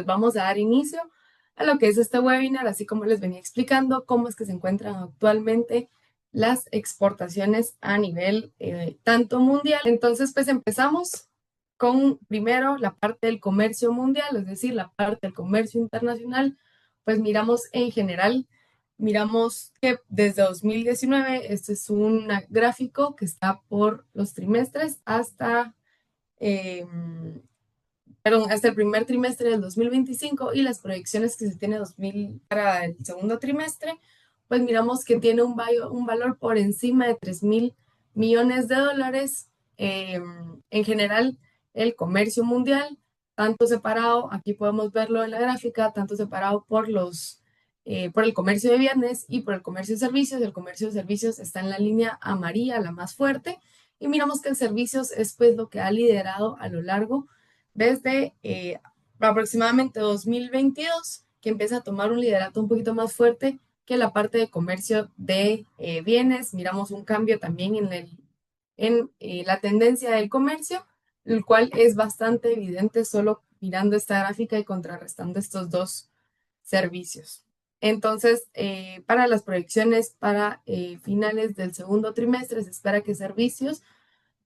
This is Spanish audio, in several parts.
pues vamos a dar inicio a lo que es este webinar, así como les venía explicando cómo es que se encuentran actualmente las exportaciones a nivel tanto mundial. Entonces, pues empezamos con primero la parte del comercio mundial, es decir, la parte del comercio internacional. Pues miramos en general, miramos que desde 2019, este es un gráfico que está por los trimestres eh, hasta el primer trimestre del 2025 y las proyecciones que se tiene para el segundo trimestre, pues miramos que tiene un valor por encima de 3.000 millones de dólares. En general, el comercio mundial, tanto separado, aquí podemos verlo en la gráfica, tanto separado por el comercio de bienes y por el comercio de servicios. El comercio de servicios está en la línea amarilla, la más fuerte, y miramos que el servicios es pues lo que ha liderado a lo largo desde aproximadamente 2022, que empieza a tomar un liderato un poquito más fuerte que la parte de comercio de bienes. Miramos un cambio también en la tendencia del comercio, el cual es bastante evidente solo mirando esta gráfica y contrarrestando estos dos servicios. Entonces, para las proyecciones para finales del segundo trimestre, se espera que servicios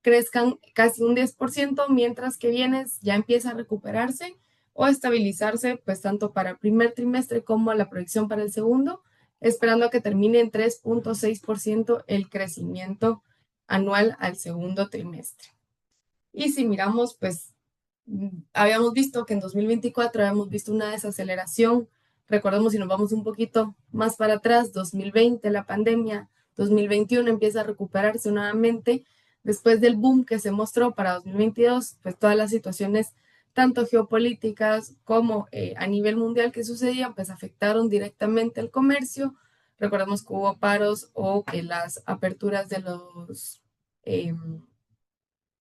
crezcan casi un 10%, mientras que bienes ya empieza a recuperarse o a estabilizarse, pues tanto para el primer trimestre como la proyección para el segundo, esperando a que termine en 3.6% el crecimiento anual al segundo trimestre. Y si miramos, pues habíamos visto que en 2024 habíamos visto una desaceleración. Recordemos, si nos vamos un poquito más para atrás, 2020, la pandemia, 2021 empieza a recuperarse nuevamente después del boom que se mostró para 2022, pues todas las situaciones, tanto geopolíticas como a nivel mundial que sucedían, pues afectaron directamente el comercio. Recordemos que hubo paros o que las aperturas eh,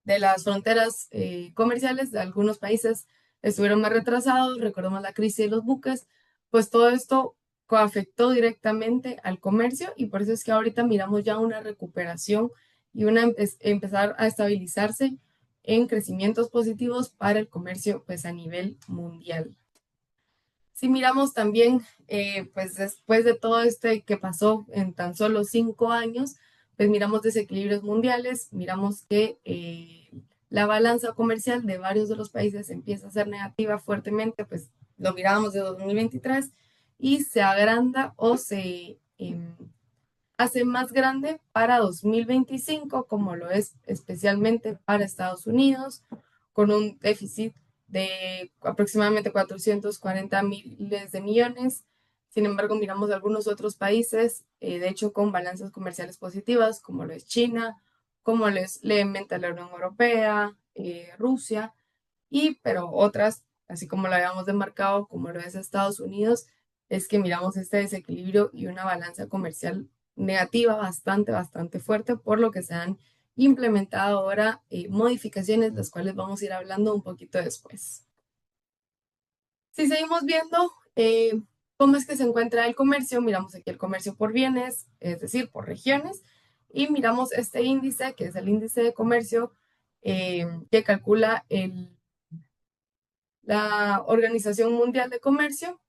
de las fronteras comerciales de algunos países estuvieron más retrasados. Recordemos la crisis de los buques, pues todo esto coafectó directamente al comercio, y por eso es que ahorita miramos ya una recuperación y empezar a estabilizarse en crecimientos positivos para el comercio pues a nivel mundial. Si miramos también, pues después de todo este que pasó en tan solo 5 años, pues miramos desequilibrios mundiales, miramos que la balanza comercial de varios de los países empieza a ser negativa fuertemente, pues lo mirábamos de 2023 y se agranda o se hace más grande para 2025, como lo es especialmente para Estados Unidos, con un déficit de aproximadamente 440 miles de millones. Sin embargo, miramos algunos otros países, de hecho, con balanzas comerciales positivas, como lo es China, como le menta la Unión Europea, Rusia, pero otras, así como lo habíamos demarcado, como lo es Estados Unidos, es que miramos este desequilibrio y una balanza comercial negativa bastante fuerte, por lo que se han implementado ahora modificaciones, las cuales vamos a ir hablando un poquito después. Si seguimos viendo cómo es que se encuentra el comercio, miramos aquí el comercio por bienes, es decir, por regiones, y miramos este índice, que es el índice de comercio que calcula la Organización Mundial de Comercio,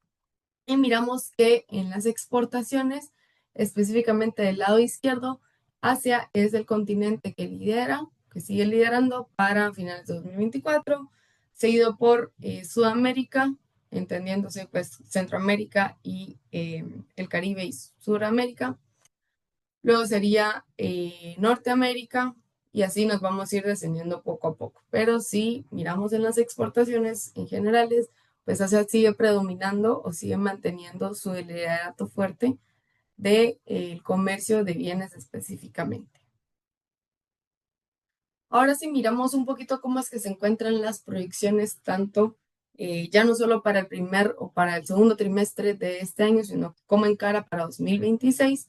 y miramos que en las exportaciones, específicamente del lado izquierdo, Asia es el continente que lidera, que sigue liderando para finales de 2024, seguido por Sudamérica, entendiéndose pues Centroamérica y el Caribe y Suramérica. Luego sería Norteamérica, y así nos vamos a ir descendiendo poco a poco. Pero si miramos en las exportaciones en generales, pues Asia sigue predominando o sigue manteniendo su liderato fuerte del comercio de bienes específicamente. Ahora sí miramos un poquito cómo es que se encuentran las proyecciones, tanto ya no solo para el primer o para el segundo trimestre de este año, sino como encara para 2026.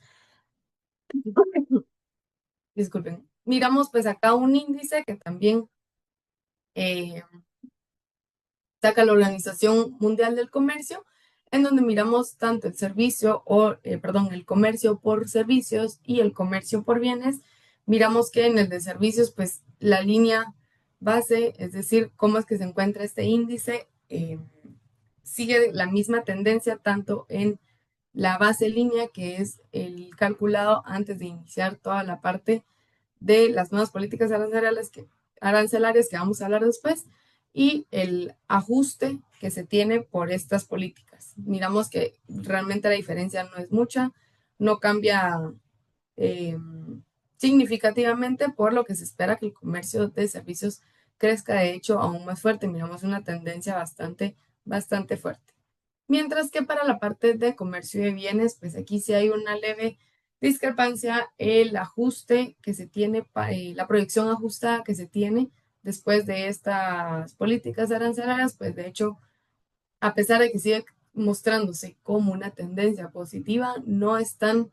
Disculpen. Miramos pues acá un índice que también eh, saca la Organización Mundial del Comercio, en donde miramos tanto el el comercio por servicios y el comercio por bienes. Miramos que en el de servicios, pues la línea base, es decir, cómo es que se encuentra este índice, sigue la misma tendencia tanto en la base línea, que es el calculado antes de iniciar toda la parte de las nuevas políticas arancelarias que vamos a hablar después, y el ajuste que se tiene por estas políticas. Miramos que realmente la diferencia no es mucha, no cambia eh, significativamente, por lo que se espera que el comercio de servicios crezca de hecho aún más fuerte. Miramos una tendencia bastante fuerte. Mientras que para la parte de comercio de bienes, pues aquí sí hay una leve discrepancia. El ajuste que se tiene, la proyección ajustada que se tiene después de estas políticas arancelarias, pues de hecho, a pesar de que sigue mostrándose como una tendencia positiva, no es tan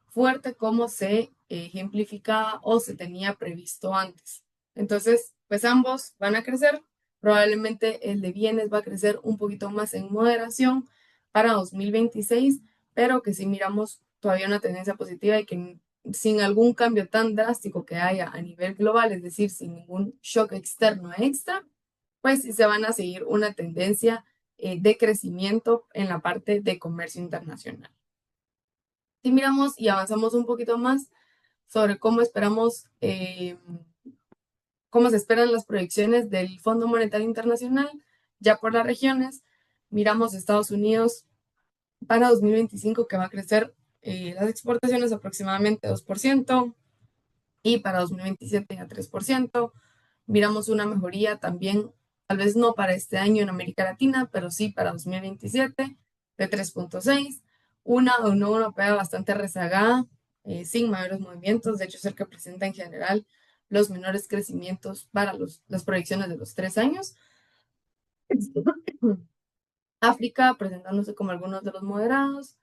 fuerte como se ejemplificaba o se tenía previsto antes. Entonces, pues ambos van a crecer. Probablemente el de bienes va a crecer un poquito más en moderación para 2026, pero que si miramos todavía una tendencia positiva y que sin algún cambio tan drástico que haya a nivel global, es decir, sin ningún shock externo extra, pues sí se van a seguir una tendencia de crecimiento en la parte de comercio internacional. Si miramos y avanzamos un poquito más sobre cómo esperamos, cómo se esperan las proyecciones del Fondo Monetario Internacional, ya por las regiones, miramos Estados Unidos para 2025, que va a crecer las exportaciones aproximadamente 2%, y para 2027 a 3%. Miramos una mejoría también, tal vez no para este año en América Latina, pero sí para 2027 de 3,6. Una Unión Europea bastante rezagada, sin mayores movimientos. De hecho, es el que presenta en general los menores crecimientos para las proyecciones de los 3 años. África presentándose como algunos de los moderados,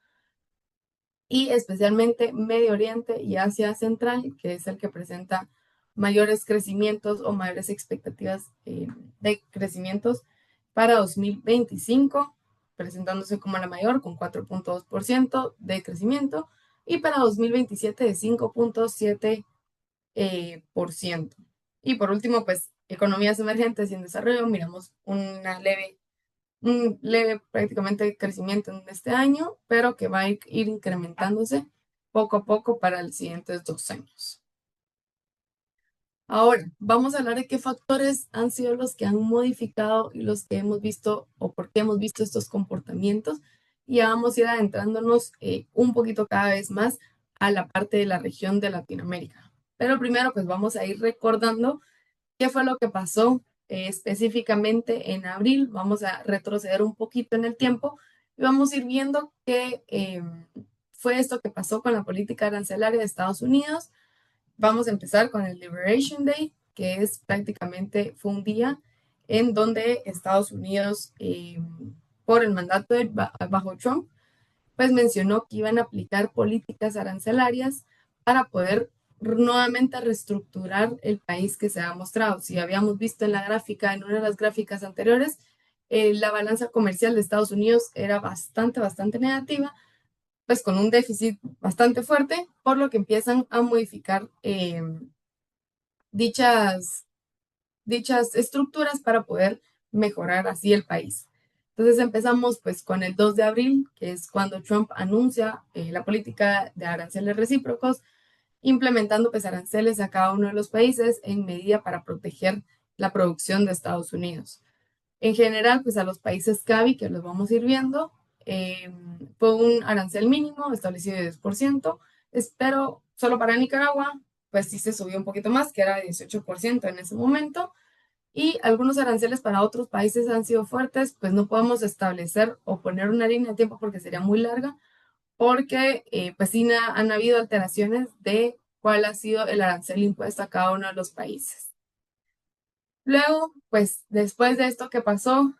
y especialmente Medio Oriente y Asia Central, que es el que presenta mayores crecimientos o mayores expectativas de crecimientos para 2025, presentándose como la mayor con 4,2% de crecimiento, y para 2027 de 5,7%. Y por último, pues economías emergentes y en desarrollo, miramos un leve prácticamente crecimiento en este año, pero que va a ir incrementándose poco a poco para los siguientes 2 años. Ahora, vamos a hablar de qué factores han sido los que han modificado y los que hemos visto o por qué hemos visto estos comportamientos. Y ya vamos a ir adentrándonos un poquito cada vez más a la parte de la región de Latinoamérica. Pero primero, pues vamos a ir recordando qué fue lo que pasó específicamente en abril. Vamos a retroceder un poquito en el tiempo y vamos a ir viendo qué fue esto que pasó con la política arancelaria de Estados Unidos. Vamos a empezar con el Liberation Day, que es prácticamente fue un día en donde Estados Unidos, por el mandato bajo Trump, pues mencionó que iban a aplicar políticas arancelarias para poder nuevamente reestructurar el país que se ha mostrado. Si habíamos visto en la gráfica, en una de las gráficas anteriores, la balanza comercial de Estados Unidos era bastante negativa, pues con un déficit bastante fuerte, por lo que empiezan a modificar dichas dichas estructuras para poder mejorar así el país. Entonces empezamos pues con el 2 de abril, que es cuando Trump anuncia la política de aranceles recíprocos, implementando pues aranceles a cada uno de los países en medida para proteger la producción de Estados Unidos. En general, pues a los países CABI, que los vamos a ir viendo, fue un arancel mínimo establecido de 10%, pero solo para Nicaragua, pues sí se subió un poquito más, que era de 18% en ese momento, y algunos aranceles para otros países han sido fuertes. Pues no podemos establecer o poner una línea de tiempo porque sería muy larga, porque pues sí han habido alteraciones de cuál ha sido el arancel impuesto a cada uno de los países. Luego, pues después de esto que pasó,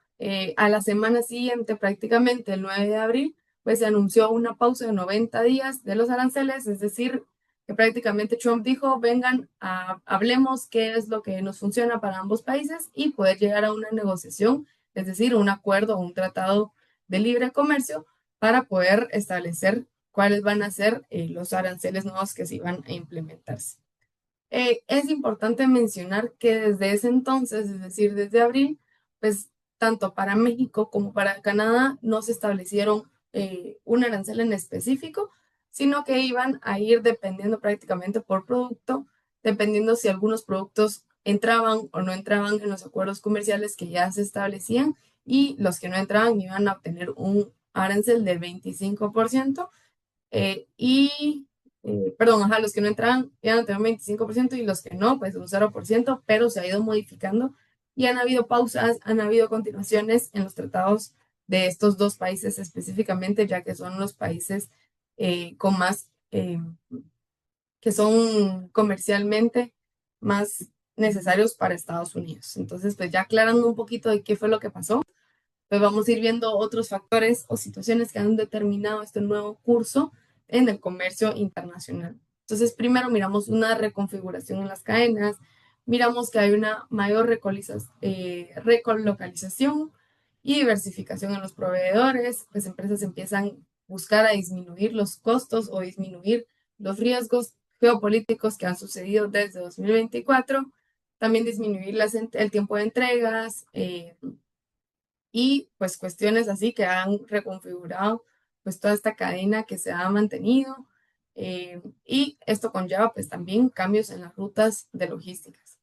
a la semana siguiente, prácticamente el 9 de abril, pues se anunció una pausa de 90 días de los aranceles, es decir, que prácticamente Trump dijo, vengan, hablemos qué es lo que nos funciona para ambos países y poder llegar a una negociación, es decir, un acuerdo o un tratado de libre comercio para poder establecer cuáles van a ser los aranceles nuevos que se iban a implementarse. Es importante mencionar que desde ese entonces, es decir, desde abril, pues tanto para México como para Canadá no se establecieron un arancel en específico, sino que iban a ir dependiendo prácticamente por producto, dependiendo si algunos productos entraban o no entraban en los acuerdos comerciales que ya se establecían, y los que no entraban iban a obtener un arancel del 25%, perdón, ajá, los que no entraban iban a tener un 25% y los que no, pues un 0%, pero se ha ido modificando y han habido pausas, han habido continuaciones en los tratados de estos dos países específicamente, ya que son los países con más, que son comercialmente más necesarios para Estados Unidos. Entonces, pues ya aclarando un poquito de qué fue lo que pasó, pues vamos a ir viendo otros factores o situaciones que han determinado este nuevo curso en el comercio internacional. Entonces, primero miramos una reconfiguración en las cadenas, miramos que hay una mayor recolocalización y diversificación en los proveedores, pues empresas empiezan a buscar a disminuir los costos o disminuir los riesgos geopolíticos que han sucedido desde 2024, también disminuir el tiempo de entregas, y pues cuestiones así que han reconfigurado pues toda esta cadena que se ha mantenido, y esto conlleva pues también cambios en las rutas de logísticas.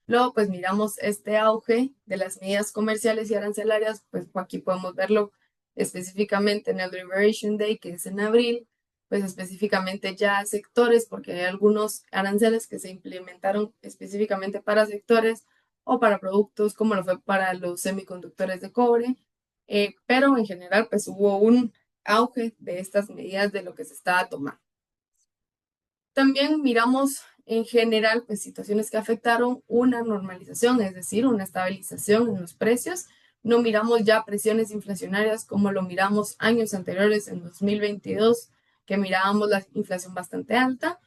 Luego pues miramos este auge de las medidas comerciales y arancelarias, pues aquí podemos verlo específicamente en el Liberation Day, que es en abril, pues específicamente ya sectores, porque hay algunos aranceles que se implementaron específicamente para sectores o para productos, como lo fue para los semiconductores de cobre, pero en general pues hubo un auge de estas medidas de lo que se estaba tomando. También miramos en general pues situaciones que afectaron una normalización, es decir, una estabilización en los precios. No miramos ya presiones inflacionarias como lo miramos años anteriores, en 2022, que mirábamos la inflación bastante alta.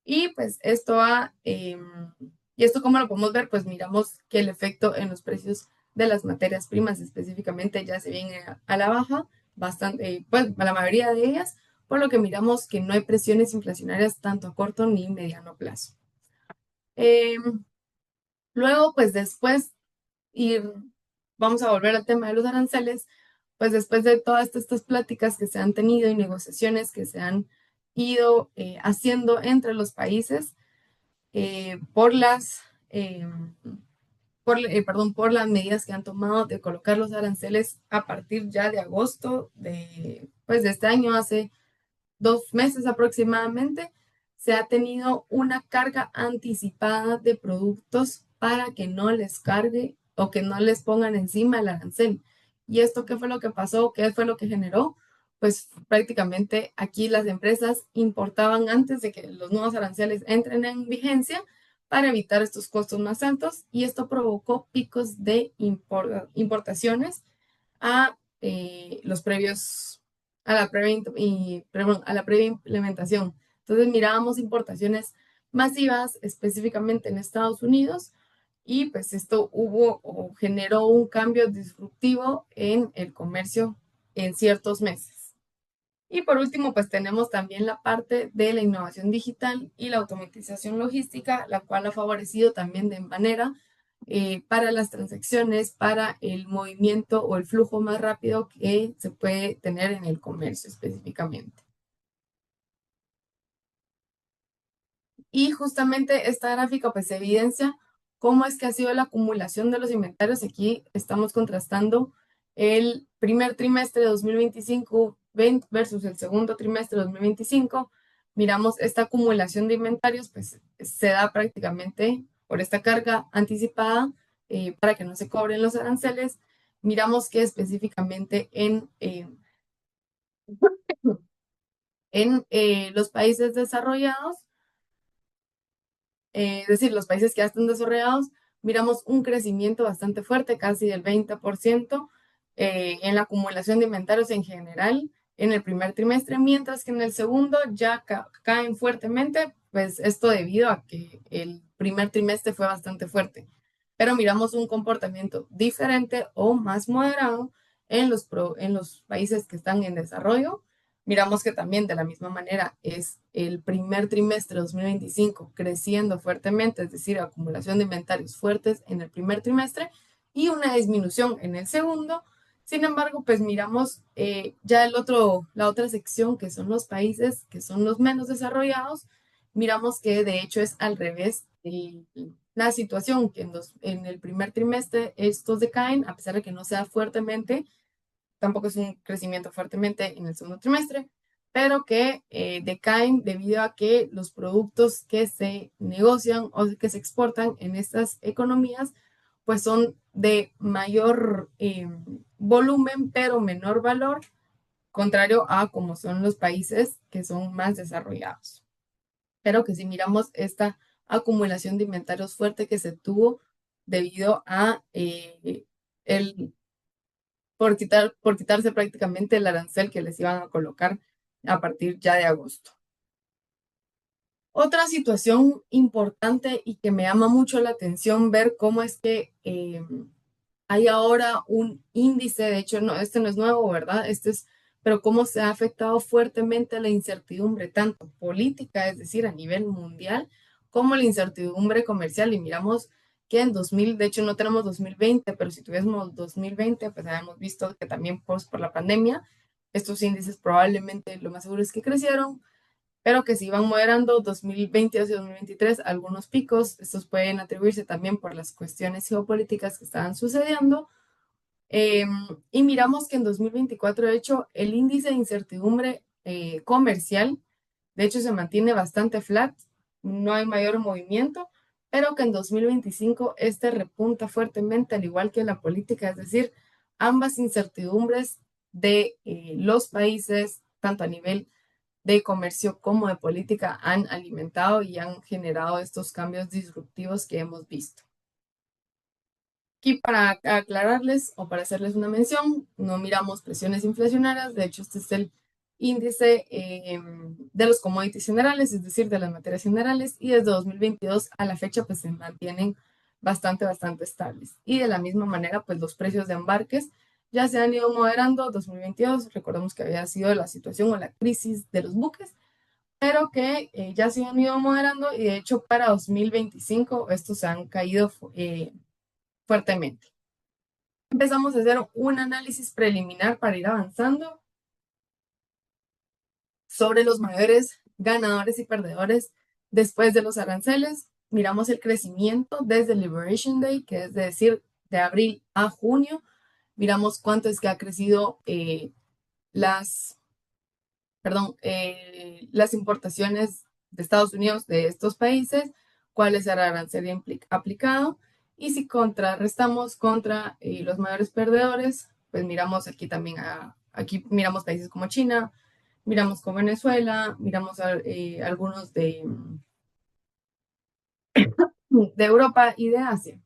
Y pues ¿y esto cómo lo podemos ver? Pues miramos que el efecto en los precios de las materias primas específicamente ya se viene a la baja, bastante, pues a la mayoría de ellas, por lo que miramos que no hay presiones inflacionarias tanto a corto ni mediano plazo. Luego, pues después, ir, vamos a volver al tema de los aranceles, pues después de todas estas pláticas que se han tenido y negociaciones que se han ido haciendo entre los países, por por las medidas que han tomado de colocar los aranceles a partir ya de agosto pues de este año, hace 2 meses aproximadamente, se ha tenido una carga anticipada de productos para que no les cargue o que no les pongan encima el arancel. ¿Y esto qué fue lo que pasó? ¿Qué fue lo que generó? Pues prácticamente aquí las empresas importaban antes de que los nuevos aranceles entren en vigencia para evitar estos costos más altos, y esto provocó picos de importaciones a los previos, a la previa implementación. Entonces mirábamos importaciones masivas, específicamente en Estados Unidos, y pues esto hubo o generó un cambio disruptivo en el comercio en ciertos meses. Y por último, pues tenemos también la parte de la innovación digital y la automatización logística, la cual ha favorecido también de manera para las transacciones, para el movimiento o el flujo más rápido que se puede tener en el comercio específicamente. Y justamente esta gráfica pues evidencia cómo es que ha sido la acumulación de los inventarios. Aquí estamos contrastando el primer trimestre de 2025 versus el segundo trimestre de 2025. Miramos esta acumulación de inventarios, pues se da prácticamente por esta carga anticipada para que no se cobren los aranceles. Miramos que específicamente en los países desarrollados, es decir, los países que ya están desarrollados, miramos un crecimiento bastante fuerte, casi del 20%, en la acumulación de inventarios en general en el primer trimestre, mientras que en el segundo ya caen fuertemente, pues esto debido a que el primer trimestre fue bastante fuerte. Pero miramos un comportamiento diferente o más moderado en los países que están en desarrollo. Miramos que también de la misma manera es el primer trimestre de 2025 creciendo fuertemente, es decir, acumulación de inventarios fuertes en el primer trimestre, y una disminución en el segundo. Sin embargo, pues miramos ya la otra sección, que son los países que son los menos desarrollados, miramos que de hecho es al revés. La situación que en el primer trimestre estos decaen, a pesar de que no sea fuertemente, tampoco es un crecimiento fuertemente en el segundo trimestre, pero que decaen debido a que los productos que se negocian o que se exportan en estas economías, pues son de mayor volumen, pero menor valor, contrario a como son los países que son más desarrollados. Pero que si miramos esta acumulación de inventarios fuerte que se tuvo debido a el por quitarse prácticamente el arancel que les iban a colocar a partir ya de agosto. Otra situación importante y que me llama mucho la atención ver cómo es que hay ahora un índice, de hecho, no, este no es nuevo, ¿verdad? Pero cómo se ha afectado fuertemente la incertidumbre, tanto política, es decir, a nivel mundial, como la incertidumbre comercial. Y miramos que en 2000, de hecho no tenemos 2020, pero si tuviésemos 2020, pues habíamos visto que también por la pandemia, estos índices probablemente lo más seguro es que crecieron, pero que se iban moderando 2022 y 2023, algunos picos. Estos pueden atribuirse también por las cuestiones geopolíticas que estaban sucediendo. Eh, y miramos que en 2024, de hecho, el índice de incertidumbre comercial, de hecho, se mantiene bastante flat, no hay mayor movimiento, pero que en 2025 este repunta fuertemente, al igual que la política, es decir, ambas incertidumbres de los países, tanto a nivel de comercio como de política, han alimentado y han generado estos cambios disruptivos que hemos visto. Aquí para aclararles o para hacerles una mención, no miramos presiones inflacionarias, de hecho este es el índice de los commodities generales, es decir, de las materias generales, y desde 2022 a la fecha pues se mantienen bastante estables. Y de la misma manera pues los precios de embarques ya se han ido moderando. 2022, recordemos que había sido la situación o la crisis de los buques, pero que ya se han ido moderando y de hecho para 2025 estos se han caído fuertemente. Empezamos a hacer un análisis preliminar para ir avanzando sobre los mayores ganadores y perdedores después de los aranceles. Miramos el crecimiento desde Liberation Day, que es decir, de abril a junio. Miramos cuánto es que ha crecido las, las importaciones de Estados Unidos de estos países, cuál es el arancel aplicado. Y si contrarrestamos contra los mayores perdedores, pues miramos aquí también, aquí miramos países como China, miramos con Venezuela, miramos algunos de Europa y de Asia.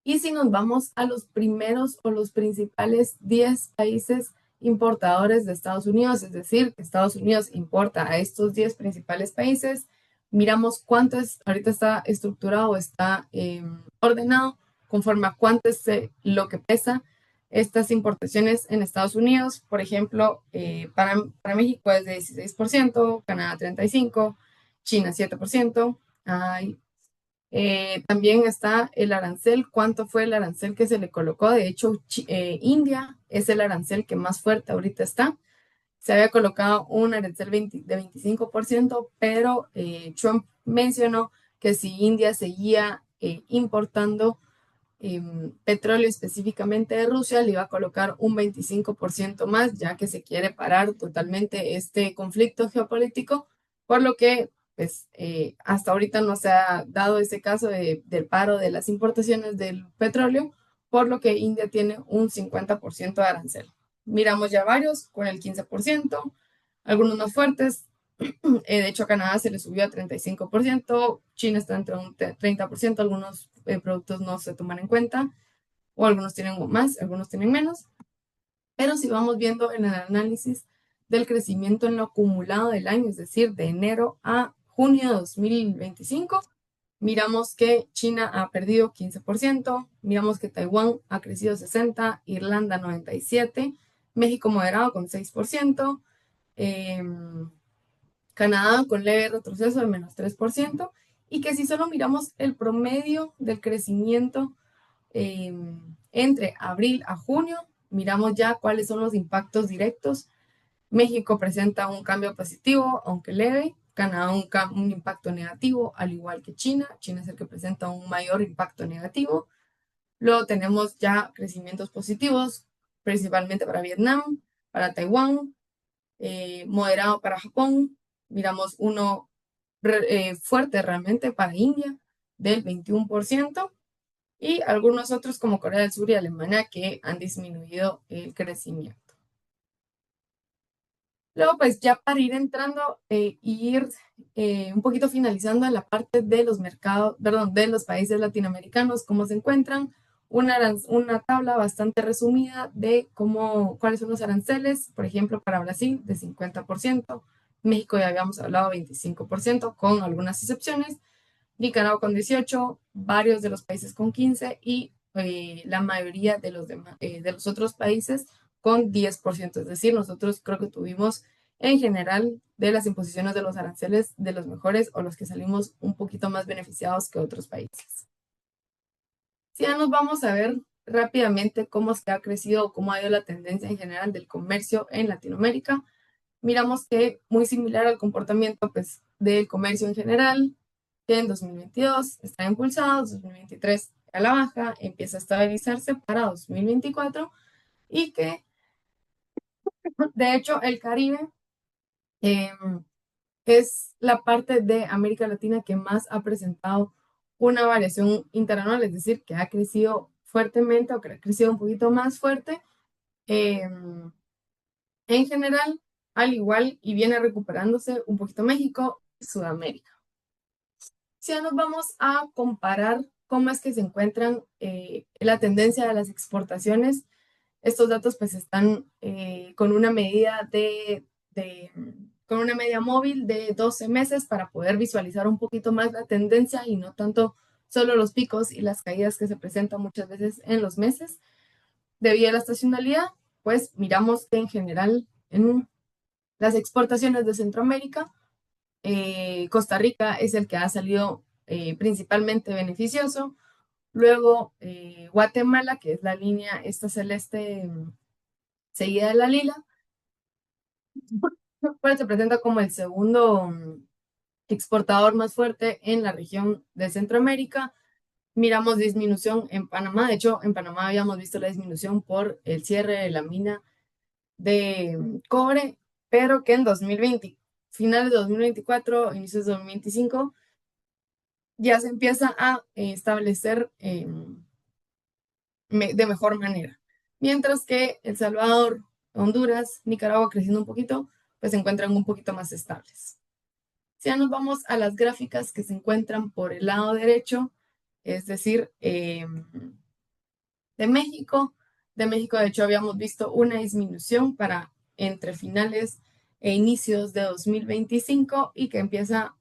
Y si nos vamos a los primeros o los principales 10 países importadores de Estados Unidos, es decir, que Estados Unidos importa a estos 10 principales países, miramos cuánto es, ahorita está estructurado, está ordenado conforme a cuánto es lo que pesa estas importaciones en Estados Unidos. Por ejemplo, para México es de 16%, Canadá 35%, China 7%. Hay también está el arancel, cuánto fue el arancel que se le colocó. De hecho, India es el arancel que más fuerte ahorita está. Se había colocado un arancel de 25%, pero Trump mencionó que si India seguía importando petróleo específicamente de Rusia, le iba a colocar un 25% más, ya que se quiere parar totalmente este conflicto geopolítico, por lo que pues, hasta ahorita no se ha dado ese caso del paro de las importaciones del petróleo, por lo que India tiene un 50% de arancel. Miramos ya varios con el 15%, algunos más fuertes. De hecho, a Canadá se le subió a 35%, China está entre un 30%, algunos productos no se toman en cuenta, o algunos tienen más, algunos tienen menos. Pero si vamos viendo en el análisis del crecimiento en lo acumulado del año, es decir, de enero a junio de 2025, miramos que China ha perdido 15%, miramos que Taiwán ha crecido 60%, Irlanda 97%, México moderado con 6%, eh, Canadá con leve retroceso de -3%, y que si solo miramos el promedio del crecimiento entre abril a junio, miramos ya cuáles son los impactos directos. México presenta un cambio positivo, aunque leve. Canadá un impacto negativo, al igual que China. China es el que presenta un mayor impacto negativo. Luego tenemos ya crecimientos positivos, principalmente para Vietnam, para Taiwán, moderado para Japón. Miramos uno fuerte realmente para India, del 21%, y algunos otros como Corea del Sur y Alemania que han disminuido el crecimiento. Luego, pues ya para ir entrando y ir un poquito finalizando en la parte de los mercados, perdón, de los países latinoamericanos, cómo se encuentran, una tabla bastante resumida de cuáles son los aranceles, por ejemplo, para Brasil de 50%, México ya habíamos hablado 25%, con algunas excepciones, Nicaragua con 18%, varios de los países con 15% y la mayoría de los otros países con 10%. Es decir, nosotros creo que tuvimos en general de las imposiciones de los aranceles de los mejores o los que salimos un poquito más beneficiados que otros países. Si ya nos vamos a ver rápidamente cómo se ha crecido o cómo ha ido la tendencia en general del comercio en Latinoamérica, miramos que muy similar al comportamiento pues, del comercio en general, que en 2022 está impulsado, 2023 a la baja, empieza a estabilizarse para 2024 y que de hecho el Caribe eh, es la parte de América Latina que más ha presentado una variación interanual, es decir, que ha crecido fuertemente o que ha crecido un poquito más fuerte eh, en general, al igual y viene recuperándose un poquito México y Sudamérica. Si ya nos vamos a comparar cómo es que se encuentran la tendencia de las exportaciones, estos datos pues están con una medida con una media móvil de 12 meses para poder visualizar un poquito más la tendencia y no tanto solo los picos y las caídas que se presentan muchas veces en los meses. Debido a la estacionalidad, pues miramos que en general en las exportaciones de Centroamérica, Costa Rica es el que ha salido principalmente beneficioso. Luego, Guatemala, que es la línea esta celeste seguida de la lila, pues se presenta como el segundo exportador más fuerte en la región de Centroamérica. Miramos disminución en Panamá. De hecho, en Panamá habíamos visto la disminución por el cierre de la mina de cobre, pero que en 2020, finales de 2024, inicios de 2025, ya se empieza a establecer de mejor manera. Mientras que El Salvador, Honduras, Nicaragua creciendo un poquito, pues se encuentran un poquito más estables. Si ya nos vamos a las gráficas que se encuentran por el lado derecho, es decir, de México. De México, de hecho, habíamos visto una disminución para entre finales e inicios de 2025 y que empieza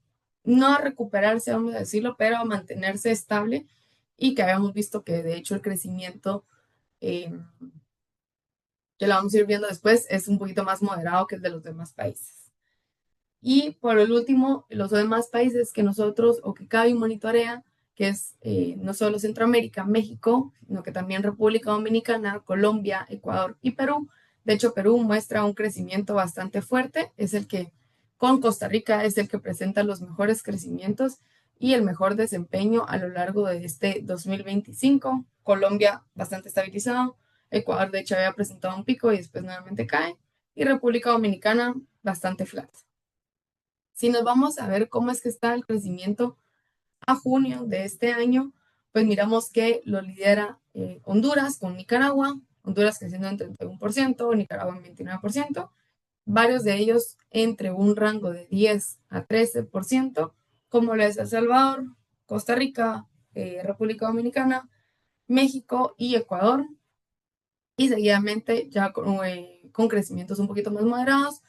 no a recuperarse, vamos a decirlo, pero a mantenerse estable y que habíamos visto que de hecho el crecimiento, eh, que lo vamos a ir viendo después, es un poquito más moderado que el de los demás países. Y por el último, los demás países que nosotros o que CABI monitorea, que es no solo Centroamérica, México, sino que también República Dominicana, Colombia, Ecuador y Perú. De hecho, Perú muestra un crecimiento bastante fuerte, es el que con Costa Rica es el que presenta los mejores crecimientos y el mejor desempeño a lo largo de este 2025. Colombia bastante estabilizado, Ecuador de hecho había presentado un pico y después nuevamente cae, y República Dominicana bastante flat. Si nos vamos a ver cómo es que está el crecimiento a junio de este año, pues miramos que lo lidera Honduras con Nicaragua, Honduras creciendo en 31%, Nicaragua en 29%, varios de ellos entre un rango de 10 a 13%, como lo es El Salvador, Costa Rica, República Dominicana, México y Ecuador, y seguidamente ya con crecimientos un poquito más moderados,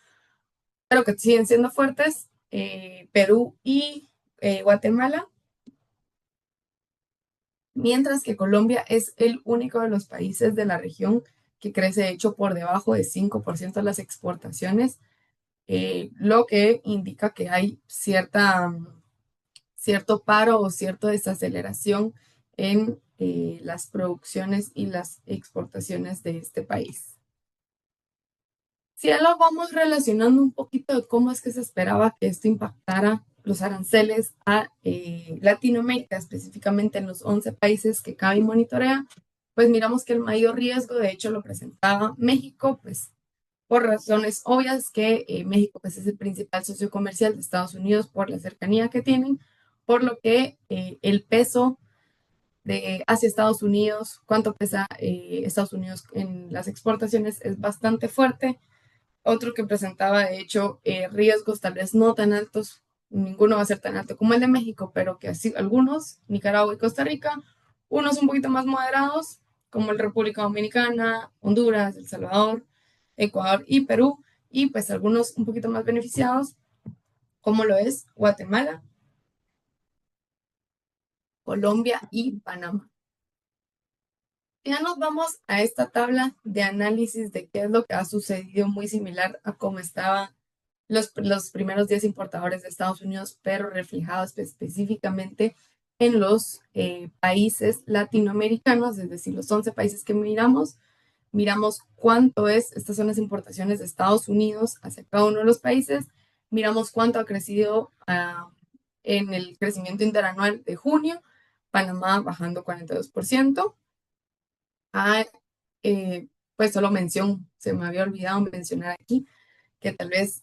pero que siguen siendo fuertes, Perú y Guatemala, mientras que Colombia es el único de los países de la región que crece, de hecho, por debajo de 5% de las exportaciones, lo que indica que hay cierto paro o cierta desaceleración en las producciones y las exportaciones de este país. Si ya lo vamos relacionando un poquito de cómo es que se esperaba que esto impactara los aranceles a Latinoamérica, específicamente en los 11 países que CABI monitorea, pues miramos que el mayor riesgo, de hecho, lo presentaba México, pues por razones obvias que México pues, es el principal socio comercial de Estados Unidos por la cercanía que tienen, por lo que el peso hacia Estados Unidos, cuánto pesa Estados Unidos en las exportaciones es bastante fuerte. Otro que presentaba, de hecho, riesgos tal vez no tan altos, ninguno va a ser tan alto como el de México, pero que así algunos, Nicaragua y Costa Rica, unos un poquito más moderados, como el República Dominicana, Honduras, El Salvador, Ecuador y Perú, y pues algunos un poquito más beneficiados, como lo es Guatemala, Colombia y Panamá. Ya nos vamos a esta tabla de análisis de qué es lo que ha sucedido, muy similar a cómo estaba los primeros 10 importadores de Estados Unidos, pero reflejados específicamente en los países latinoamericanos, es decir, los 11 países que miramos cuánto es, estas son las importaciones de Estados Unidos hacia cada uno de los países, miramos cuánto ha crecido en el crecimiento interanual de junio, Panamá bajando 42%. Ah, pues solo se me había olvidado mencionar aquí que tal vez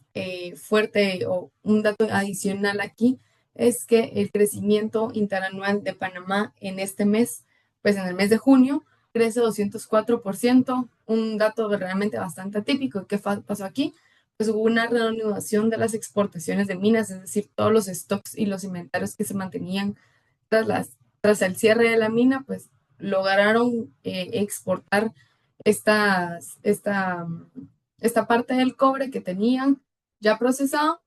fuerte o un dato adicional aquí es que el crecimiento interanual de Panamá en este mes, pues en el mes de junio, crece 204%, un dato realmente bastante atípico. ¿Qué pasó aquí? Pues hubo una reanudación de las exportaciones de minas, es decir, todos los stocks y los inventarios que se mantenían tras el cierre de la mina, pues lograron exportar estas, esta, esta parte del cobre que tenían ya procesado,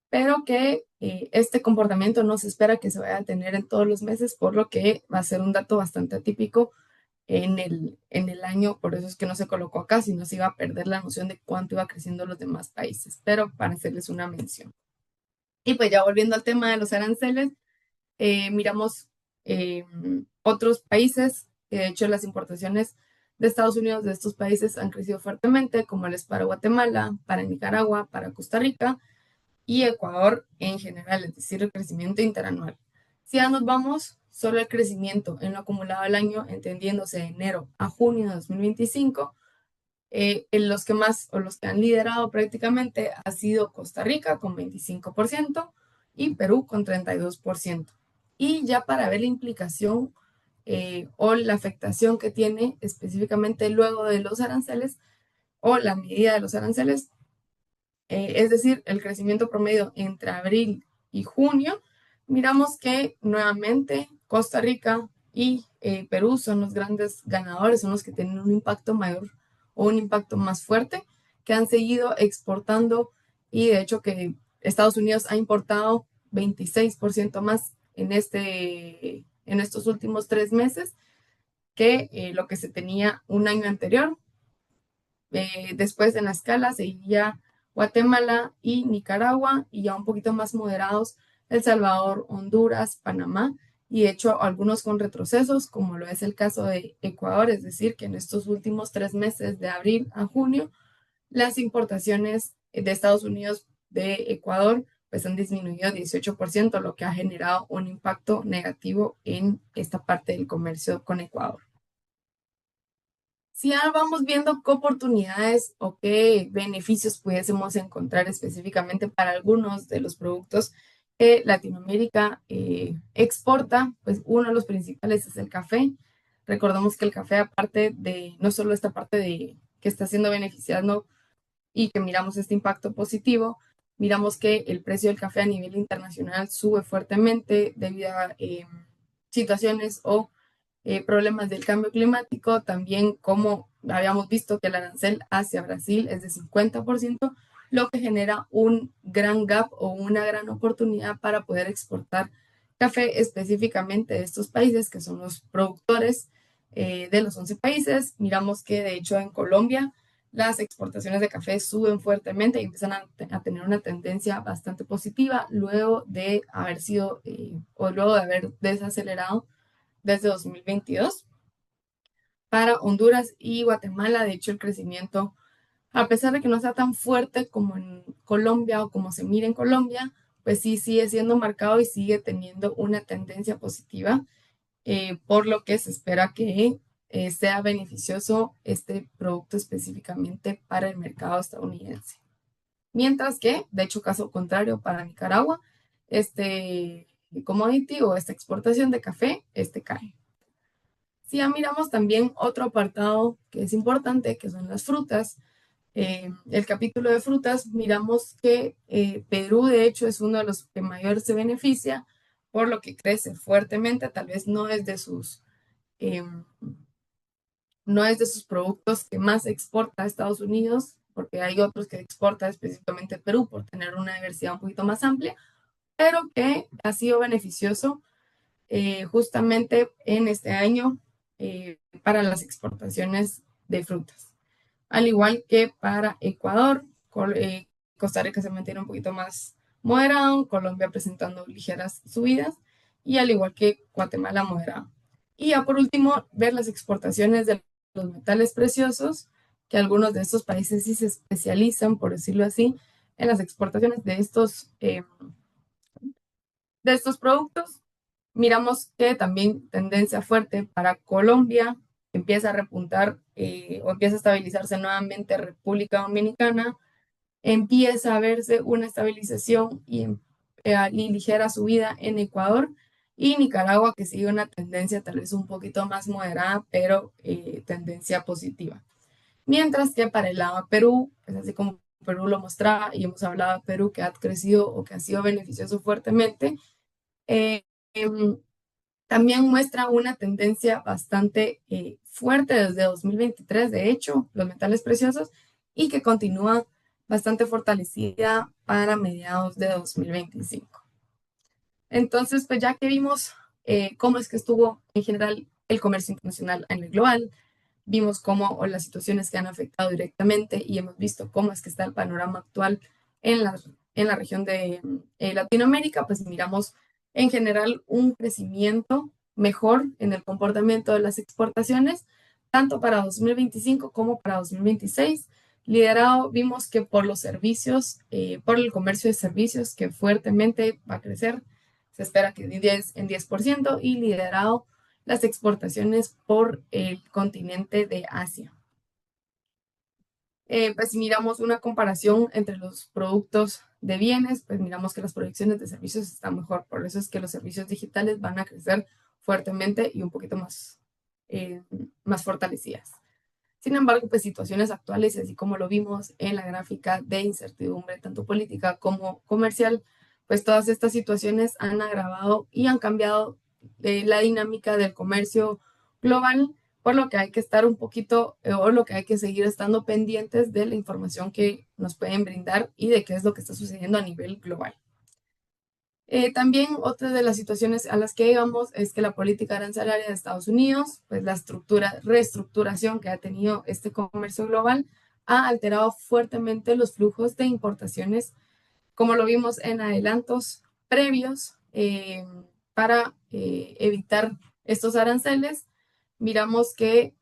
pero que este comportamiento no se espera que se vaya a tener en todos los meses, por lo que va a ser un dato bastante atípico en el año, por eso es que no se colocó acá, sino se iba a perder la noción de cuánto iba creciendo los demás países, pero para hacerles una mención. Y pues ya volviendo al tema de los aranceles, miramos otros países, que de hecho las importaciones de Estados Unidos de estos países han crecido fuertemente, como el es para Guatemala, para Nicaragua, para Costa Rica y Ecuador en general, es decir, el crecimiento interanual. Si ya nos vamos, solo el crecimiento en lo acumulado del año, entendiéndose de enero a junio de 2025, en los que más o los que han liderado prácticamente ha sido Costa Rica con 25% y Perú con 32%. Y ya para ver la implicación o la afectación que tiene específicamente luego de los aranceles o la medida de los aranceles, es decir, el crecimiento promedio entre abril y junio, miramos que nuevamente Costa Rica y Perú son los grandes ganadores, son los que tienen un impacto mayor o un impacto más fuerte, que han seguido exportando y de hecho que Estados Unidos ha importado 26% más en estos últimos 3 meses que lo que se tenía un año anterior. Después en la escala seguía Guatemala y Nicaragua y ya un poquito más moderados El Salvador, Honduras, Panamá y de hecho algunos con retrocesos como lo es el caso de Ecuador, es decir, que en estos últimos 3 meses de abril a junio las importaciones de Estados Unidos de Ecuador pues han disminuido 18%, lo que ha generado un impacto negativo en esta parte del comercio con Ecuador. Si ya vamos viendo qué oportunidades o qué beneficios pudiésemos encontrar específicamente para algunos de los productos que Latinoamérica exporta, pues uno de los principales es el café. Recordemos que el café, aparte de no solo esta parte de que está siendo beneficiado y que miramos este impacto positivo, miramos que el precio del café a nivel internacional sube fuertemente debido a situaciones o problemas del cambio climático, también como habíamos visto que el arancel hacia Brasil es de 50%, lo que genera un gran gap o una gran oportunidad para poder exportar café específicamente de estos países que son los productores de los 11 países. Miramos que de hecho en Colombia las exportaciones de café suben fuertemente y empiezan a tener una tendencia bastante positiva luego de haber sido o luego de haber desacelerado desde 2022. para Honduras y Guatemala. De hecho, el crecimiento, a pesar de que no sea tan fuerte como en Colombia o como se mira en Colombia, pues sí sigue siendo marcado y sigue teniendo una tendencia positiva, por lo que se espera que sea beneficioso este producto específicamente para el mercado estadounidense. Mientras que, de hecho, caso contrario para Nicaragua, este commodity o esta exportación de café, cae. Si ya miramos también otro apartado que es importante, que son las frutas, el capítulo de frutas, miramos que Perú, de hecho, es uno de los que mayor se beneficia, por lo que crece fuertemente, tal vez em, no es de sus productos que más exporta a Estados Unidos, porque hay otros que exporta específicamente Perú por tener una diversidad un poquito más amplia, pero que ha sido beneficioso justamente en este año para las exportaciones de frutas. Al igual que para Ecuador, Costa Rica se mantiene un poquito más moderado, Colombia presentando ligeras subidas y al igual que Guatemala moderado. Y ya por último, ver las exportaciones de los metales preciosos, que algunos de estos países sí se especializan, por decirlo así, en las exportaciones de estos productos. Miramos que también tendencia fuerte para Colombia, empieza a repuntar o empieza a estabilizarse nuevamente República Dominicana, empieza a verse una estabilización y ligera subida en Ecuador y Nicaragua, que sigue una tendencia tal vez un poquito más moderada, pero tendencia positiva. Mientras que para el lado de Perú, pues así como Perú lo mostraba y hemos hablado de Perú que ha crecido o que ha sido beneficioso fuertemente, eh, em, también muestra una tendencia bastante fuerte desde 2023, de hecho, los metales preciosos, y que continúa bastante fortalecida para mediados de 2025. Entonces, pues ya que vimos cómo es que estuvo en general el comercio internacional a nivel global, vimos cómo o las situaciones que han afectado directamente y hemos visto cómo es que está el panorama actual en la región de Latinoamérica, pues miramos en general un crecimiento mejor en el comportamiento de las exportaciones, tanto para 2025 como para 2026. Liderado, vimos que por los servicios, por el comercio de servicios, que fuertemente va a crecer, se espera que en 10% y liderado las exportaciones por el continente de Asia. Pues si miramos una comparación entre los productos de bienes, pues miramos que las proyecciones de servicios están mejor. Por eso es que los servicios digitales van a crecer fuertemente y un poquito más fortalecidas. Sin embargo, pues situaciones actuales, así como lo vimos en la gráfica de incertidumbre, tanto política como comercial, pues todas estas situaciones han agravado y han cambiado la dinámica del comercio global, por lo que hay que estar un poquito, o lo que hay que seguir estando pendientes de la información que nos pueden brindar y de qué es lo que está sucediendo a nivel global. También otra de las situaciones a las que íbamos es que la política arancelaria de Estados Unidos, pues la reestructuración que ha tenido este comercio global, ha alterado fuertemente los flujos de importaciones, como lo vimos en adelantos previos, para evitar estos aranceles. Miramos que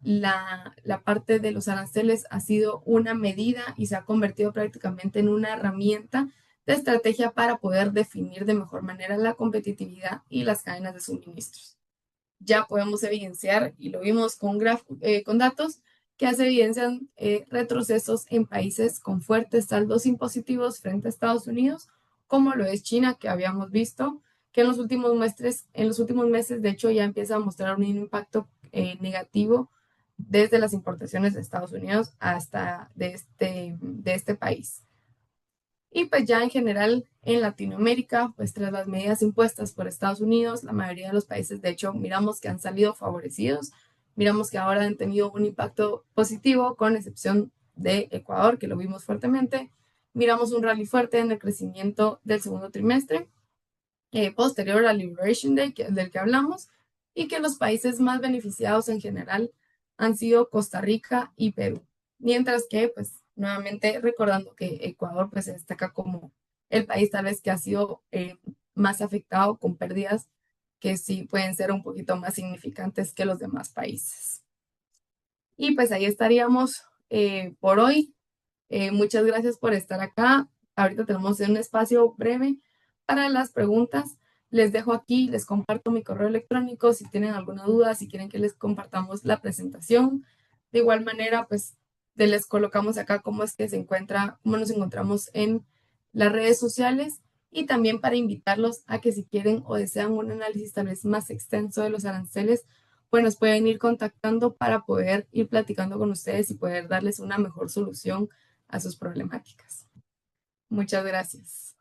la parte de los aranceles ha sido una medida y se ha convertido prácticamente en una herramienta de estrategia para poder definir de mejor manera la competitividad y las cadenas de suministros. Ya podemos evidenciar, y lo vimos con datos, que se evidencian retrocesos en países con fuertes saldos impositivos frente a Estados Unidos, como lo es China, que habíamos visto, que en los últimos meses, de hecho, ya empieza a mostrar un impacto negativo desde las importaciones de Estados Unidos hasta de este país. Y pues ya en general en Latinoamérica, pues tras las medidas impuestas por Estados Unidos, la mayoría de los países, de hecho, miramos que han salido favorecidos, miramos que ahora han tenido un impacto positivo, con excepción de Ecuador, que lo vimos fuertemente. Miramos un rally fuerte en el crecimiento del segundo trimestre, posterior al Liberation Day, del que hablamos, y que los países más beneficiados en general han sido Costa Rica y Perú. Mientras que, pues, nuevamente recordando que Ecuador, pues, se destaca como el país tal vez que ha sido más afectado con pérdidas que sí pueden ser un poquito más significantes que los demás países. Y pues ahí estaríamos por hoy. Muchas gracias por estar acá. Ahorita tenemos un espacio breve para las preguntas. Les dejo aquí, les comparto mi correo electrónico si tienen alguna duda, si quieren que les compartamos la presentación. De igual manera, pues les colocamos acá cómo es que se encuentra, cómo nos encontramos en las redes sociales y también para invitarlos a que si quieren o desean un análisis tal vez más extenso de los aranceles, pues nos pueden ir contactando para poder ir platicando con ustedes y poder darles una mejor solución a sus problemáticas. Muchas gracias.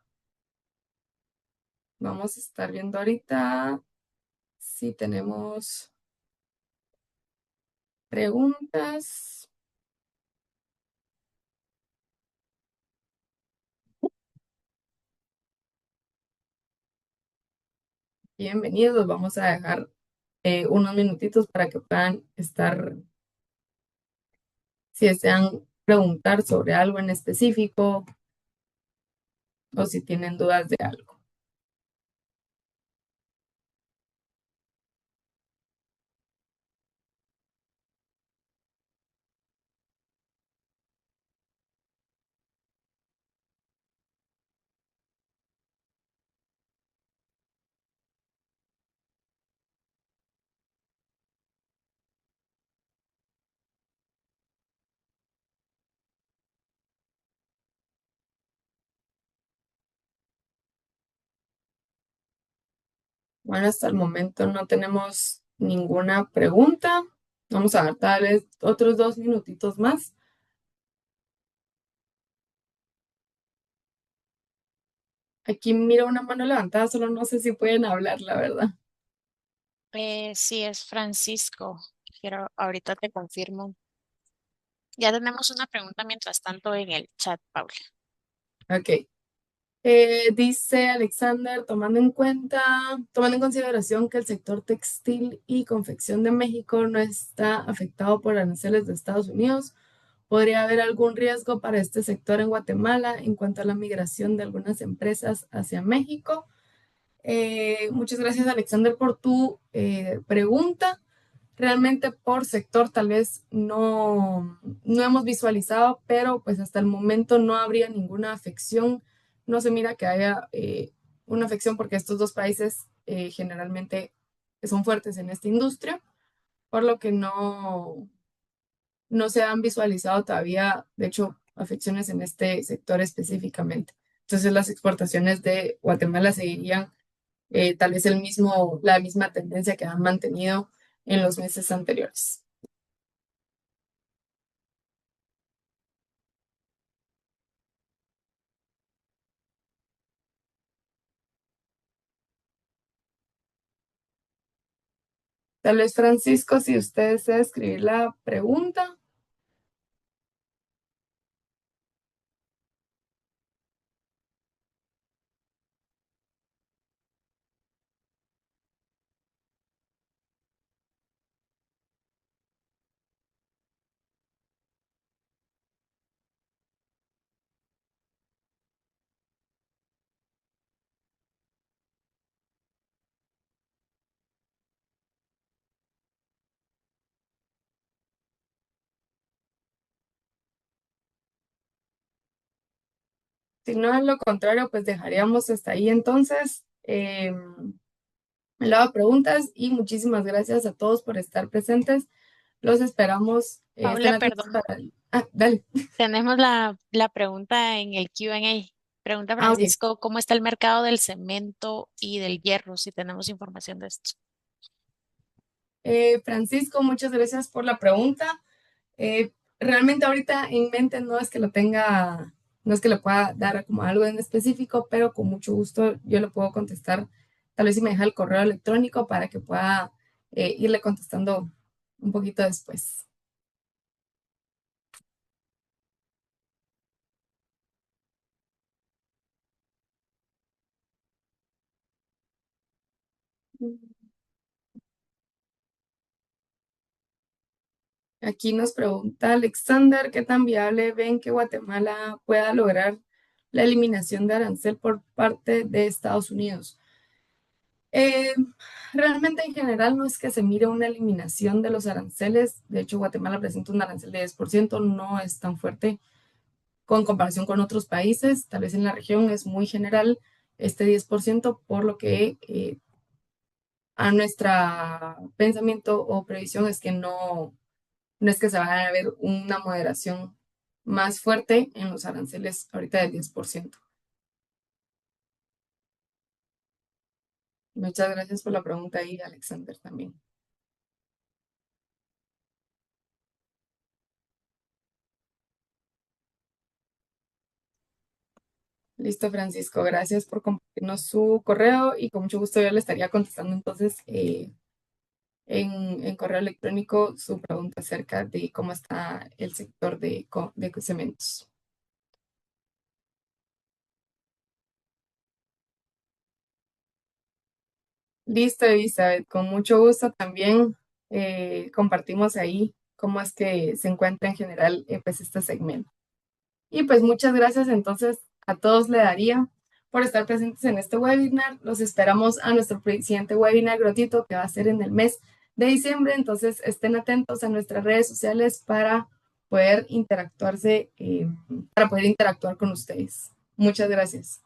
Vamos a estar viendo ahorita si tenemos preguntas. Bienvenidos. Vamos a dejar unos minutitos para que puedan estar, si desean preguntar sobre algo en específico o si tienen dudas de algo. Bueno, hasta el momento no tenemos ninguna pregunta. Vamos a dar tal vez otros 2 minutitos más. Aquí miro una mano levantada, solo no sé si pueden hablar, la verdad. Sí, es Francisco. Quiero, ahorita te confirmo. Ya tenemos una pregunta mientras tanto en el chat, Paula. Ok. Dice Alexander, tomando en consideración que el sector textil y confección de México no está afectado por aranceles de Estados Unidos, ¿podría haber algún riesgo para este sector en Guatemala en cuanto a la migración de algunas empresas hacia México? Muchas gracias, Alexander, por tu pregunta. Realmente por sector tal vez no hemos visualizado, pero pues hasta el momento no habría ninguna afección. No se mira que haya una afección porque estos dos países generalmente son fuertes en esta industria, por lo que no se han visualizado todavía, de hecho, afecciones en este sector específicamente. Entonces las exportaciones de Guatemala seguirían tal vez la misma tendencia que han mantenido en los meses anteriores. Tal vez, Francisco, si usted desea escribir la pregunta. Si no, es lo contrario, pues dejaríamos hasta ahí entonces el lado de preguntas y muchísimas gracias a todos por estar presentes. Los esperamos, estén Paula, atentos perdón. para... Ah, dale. Tenemos la pregunta en el Q&A. Pregunta Ah, ok. Francisco, ¿cómo está el mercado del cemento y del hierro? Si tenemos información de esto. Francisco, muchas gracias por la pregunta. Realmente ahorita en mente no es que lo tenga, no es que le pueda dar como algo en específico, pero con mucho gusto yo le puedo contestar, tal vez si me deja el correo electrónico para que pueda irle contestando un poquito después. Aquí nos pregunta Alexander, ¿qué tan viable ven que Guatemala pueda lograr la eliminación de arancel por parte de Estados Unidos? Realmente en general no es que se mire una eliminación de los aranceles. De hecho, Guatemala presenta un arancel de 10%, no es tan fuerte con comparación con otros países. Tal vez en la región es muy general este 10%, por lo que a nuestro pensamiento o previsión es que no es que se vaya a ver una moderación más fuerte en los aranceles ahorita del 10%. Muchas gracias por la pregunta ahí, Alexander, también. Listo, Francisco, gracias por compartirnos su correo y con mucho gusto yo le estaría contestando entonces en correo electrónico su pregunta acerca de cómo está el sector de cementos. Listo, Elizabeth, con mucho gusto también compartimos ahí cómo es que se encuentra en general pues este segmento. Y pues muchas gracias entonces a todos le daría por estar presentes en este webinar. Los esperamos a nuestro siguiente webinar gratuito que va a ser en el mes de diciembre. Entonces estén atentos a nuestras redes sociales para poder interactuarse, para poder interactuar con ustedes. Muchas gracias.